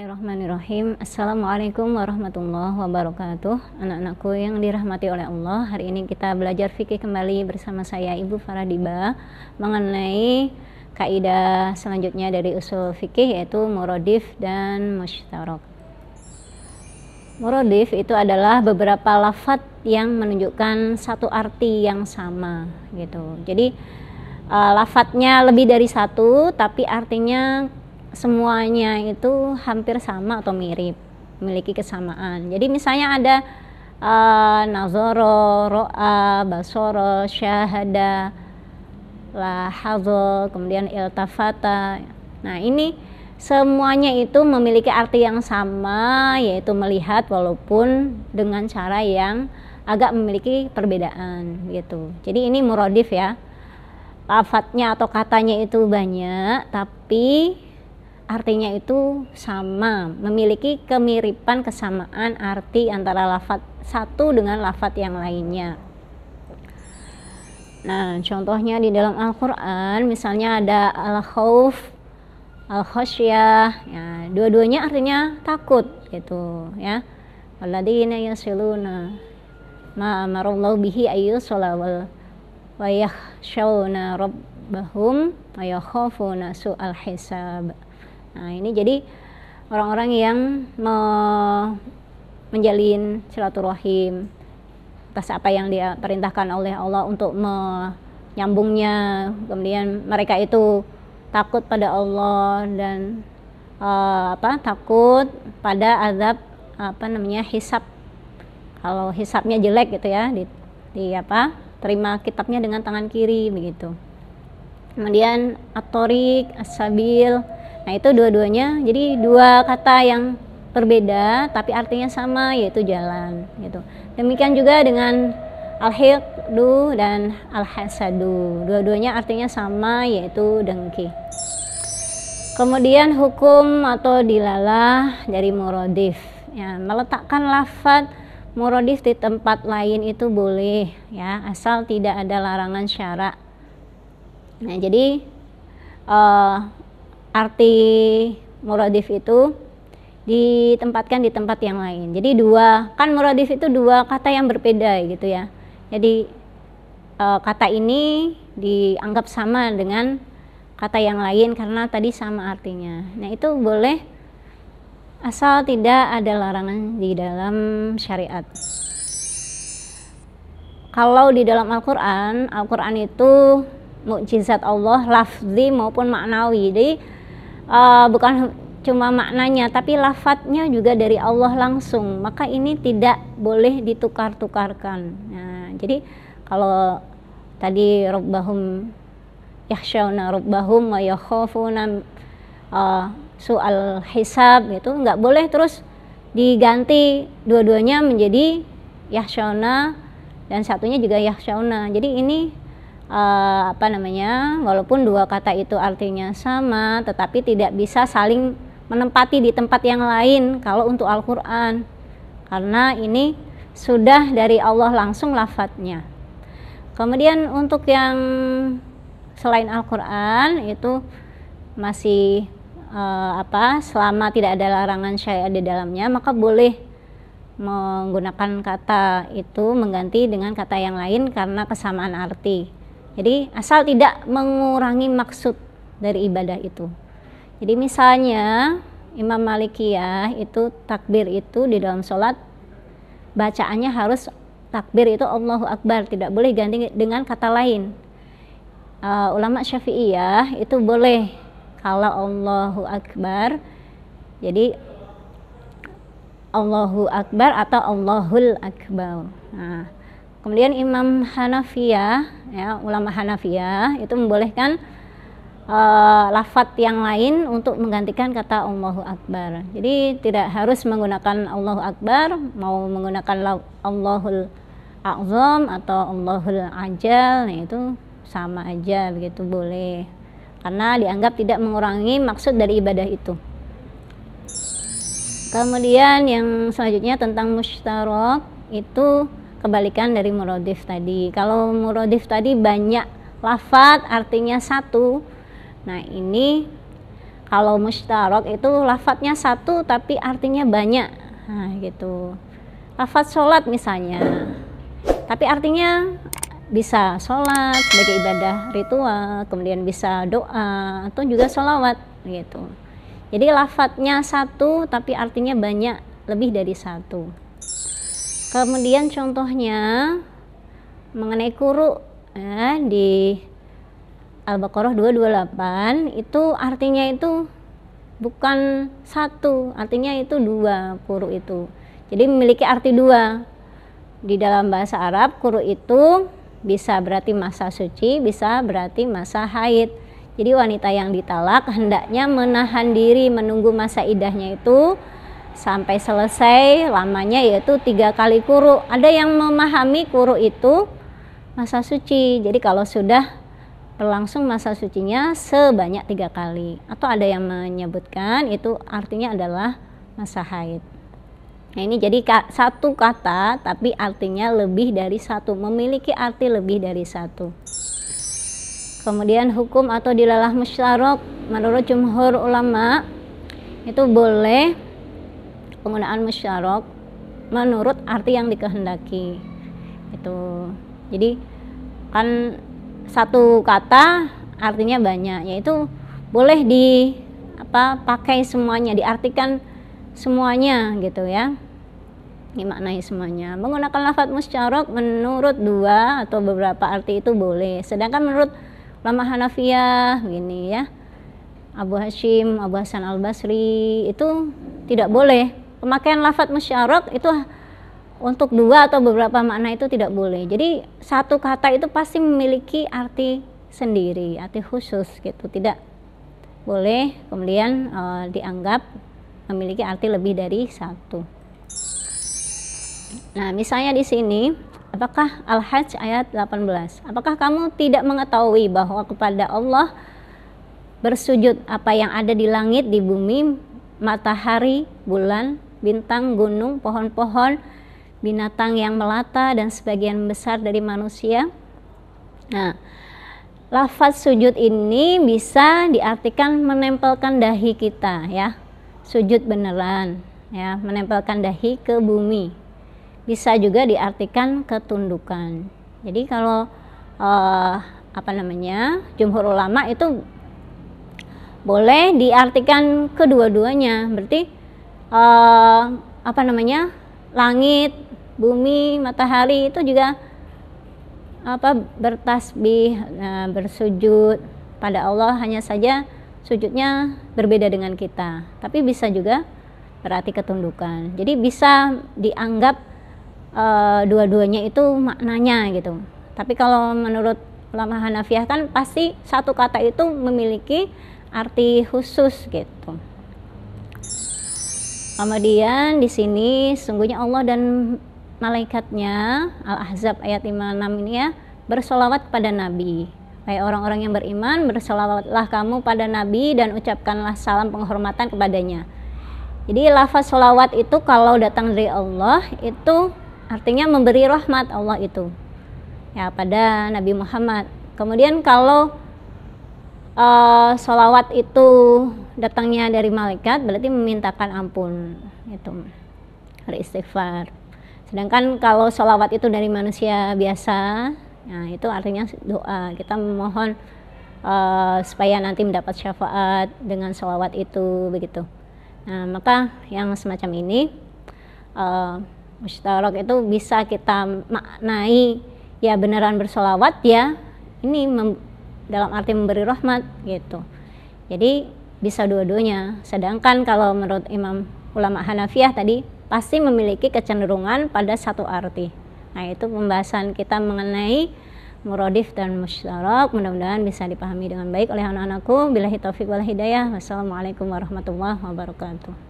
Bismillahirrahmanirrahim. Assalamualaikum warahmatullahi wabarakatuh. Anak-anakku yang dirahmati oleh Allah, hari ini kita belajar fikih kembali bersama saya Ibu Faradiba mengenai kaidah selanjutnya dari usul fikih, yaitu muradif dan musytarak. Muradif itu adalah beberapa lafadz yang menunjukkan satu arti yang sama gitu. Jadi lafadznya lebih dari satu tapi artinya semuanya itu hampir sama atau mirip, memiliki kesamaan. Jadi misalnya ada nazara, ro'a, basara, syahada, lahadha, kemudian iltafata. Nah, ini semuanya itu memiliki arti yang sama, yaitu melihat, walaupun dengan cara yang agak memiliki perbedaan gitu. Jadi ini muradif ya. Lafadznya atau katanya itu banyak, tapi artinya itu sama, memiliki kemiripan, kesamaan arti antara lafadz satu dengan lafadz yang lainnya. Nah, contohnya di dalam Al-Quran misalnya ada al-khauf, al-khasyah, ya, dua-duanya artinya takut gitu ya. Walladzina yasiluna ma amarallahu bihi ayyusala wa yakhshawna rabbahum wa yakhafuna su'al hisab. Nah, ini jadi orang-orang yang menjalin silaturahim atas apa yang dia perintahkan oleh Allah untuk menyambungnya. Kemudian mereka itu takut pada Allah dan takut pada azab hisab. Kalau hisabnya jelek gitu ya, terima kitabnya dengan tangan kiri begitu. Kemudian at-thoriq, as-sabil. Nah, itu dua-duanya jadi dua kata yang berbeda tapi artinya sama, yaitu jalan gitu. Demikian juga dengan al-hiqdu dan al-hasadu. Dua-duanya artinya sama, yaitu dengki. Kemudian hukum atau dilalah dari muradif. Ya, meletakkan lafadz muradif di tempat lain itu boleh ya, asal tidak ada larangan syara'. Nah, jadi arti muradif itu ditempatkan di tempat yang lain. Jadi muradif itu dua kata yang berbeda gitu ya. Jadi kata ini dianggap sama dengan kata yang lain karena tadi sama artinya. Nah, itu boleh asal tidak ada larangan di dalam syariat. Kalau di dalam Al-Quran itu mukjizat Allah lafzi maupun maknawi. Jadi bukan cuma maknanya tapi lafadznya juga dari Allah langsung, maka ini tidak boleh ditukar-tukarkan. Nah, jadi kalau tadi rabbahum yakhshawna rabbahum wa yakhafuna su'al hisab itu nggak boleh terus diganti dua-duanya menjadi yakhshawna dan satunya juga yakhshawna. Jadi ini walaupun dua kata itu artinya sama tetapi tidak bisa saling menempati di tempat yang lain kalau untuk Al-Quran, karena ini sudah dari Allah langsung lafadznya. Kemudian untuk yang selain Al-Quran itu masih selama tidak ada larangan syariat di dalamnya, maka boleh menggunakan kata itu mengganti dengan kata yang lain karena kesamaan arti. Jadi asal tidak mengurangi maksud dari ibadah itu. Jadi misalnya Imam Malikiyah itu takbir itu di dalam sholat bacaannya harus takbir itu Allahu Akbar, tidak boleh ganti dengan kata lain. Ulama Syafi'iyah itu boleh kalau Allahu Akbar jadi Allahu Akbar atau Allahul Akbar. Nah, kemudian Imam Hanafiyah, ya, ulama Hanafiyah itu membolehkan lafadz yang lain untuk menggantikan kata Allahu Akbar. Jadi tidak harus menggunakan Allahu Akbar, mau menggunakan Allahul A'zam atau Allahul Ajal, nah itu sama aja begitu, boleh. Karena dianggap tidak mengurangi maksud dari ibadah itu. Kemudian yang selanjutnya tentang musytarak itu kebalikan dari muradif tadi. Kalau muradif tadi banyak lafadz artinya satu. Nah, ini Kalau musytarak itu lafadznya satu tapi artinya banyak. Nah, gitu. Lafadz sholat misalnya, tapi artinya bisa sholat sebagai ibadah ritual, kemudian bisa doa atau juga sholawat gitu. Jadi lafadznya satu tapi artinya banyak, lebih dari satu. Kemudian contohnya mengenai quru di Al-Baqarah 228 itu artinya itu bukan satu, artinya itu dua, quru itu. Jadi memiliki arti dua. Di dalam bahasa Arab, quru itu bisa berarti masa suci, bisa berarti masa haid. Jadi wanita yang ditalak hendaknya menahan diri menunggu masa iddahnya itu sampai selesai, lamanya yaitu 3 kali quru. Ada yang memahami quru itu masa suci. Jadi kalau sudah berlangsung masa sucinya sebanyak 3 kali. Atau ada yang menyebutkan itu artinya adalah masa haid. Nah, ini jadi satu kata tapi artinya lebih dari satu, memiliki arti lebih dari satu. Kemudian hukum atau dilalah musytarak menurut jumhur ulama itu boleh penggunaan musytarak menurut arti yang dikehendaki. Itu. Jadi kan satu kata artinya banyak, yaitu boleh pakai semuanya, diartikan semuanya gitu ya, dimaknai semuanya. Menggunakan lafadz musytarak menurut dua atau beberapa arti itu boleh. Sedangkan menurut ulama Hanafiyah gini ya, Abu Hashim, Abu Hasan Al-Basri itu tidak boleh. Pemakaian lafadz musytarak itu untuk dua atau beberapa makna itu tidak boleh. Jadi satu kata itu pasti memiliki arti sendiri, arti khusus gitu, tidak boleh kemudian dianggap memiliki arti lebih dari satu. Nah, misalnya di sini, apakah Al-Hajj ayat 18. Apakah kamu tidak mengetahui bahwa kepada Allah bersujud apa yang ada di langit, di bumi, matahari, bulan, bintang, gunung, pohon-pohon, binatang yang melata dan sebagian besar dari manusia. Nah, lafaz sujud ini bisa diartikan menempelkan dahi kita ya. Sujud beneran ya, menempelkan dahi ke bumi. Bisa juga diartikan ketundukan. Jadi kalau jumhur ulama itu boleh diartikan kedua-duanya. Berarti langit, bumi, matahari itu juga bertasbih, bersujud pada Allah, hanya saja sujudnya berbeda dengan kita, tapi bisa juga berarti ketundukan. Jadi bisa dianggap dua-duanya itu maknanya gitu. Tapi kalau menurut ulama Hanafiyah kan pasti satu kata itu memiliki arti khusus gitu. Kemudian di sini sungguhnya Allah dan malaikatnya, Al-Ahzab ayat 56 ini ya, bersolawat kepada Nabi. Hai orang-orang yang beriman, bersolawatlah kamu pada Nabi dan ucapkanlah salam penghormatan kepadanya. Jadi lafaz solawat itu kalau datang dari Allah itu artinya memberi rahmat Allah itu ya pada Nabi Muhammad. Kemudian kalau solawat itu datangnya dari malaikat berarti memintakan ampun, itu beristighfar. Sedangkan kalau solawat itu dari manusia biasa, nah itu artinya doa, kita memohon supaya nanti mendapat syafaat dengan sholawat itu begitu. Nah maka yang semacam ini musytarak itu bisa kita maknai ya beneran bersolawat ya, ini dalam arti memberi rahmat gitu. Jadi bisa dua-duanya. Sedangkan kalau menurut Imam ulama Hanafiyah tadi pasti memiliki kecenderungan pada satu arti. Nah itu pembahasan kita mengenai muradif dan musytarak, mudah-mudahan bisa dipahami dengan baik oleh anak-anakku. Billahi taufiq wal hidayah. Wassalamualaikum warahmatullahi wabarakatuh.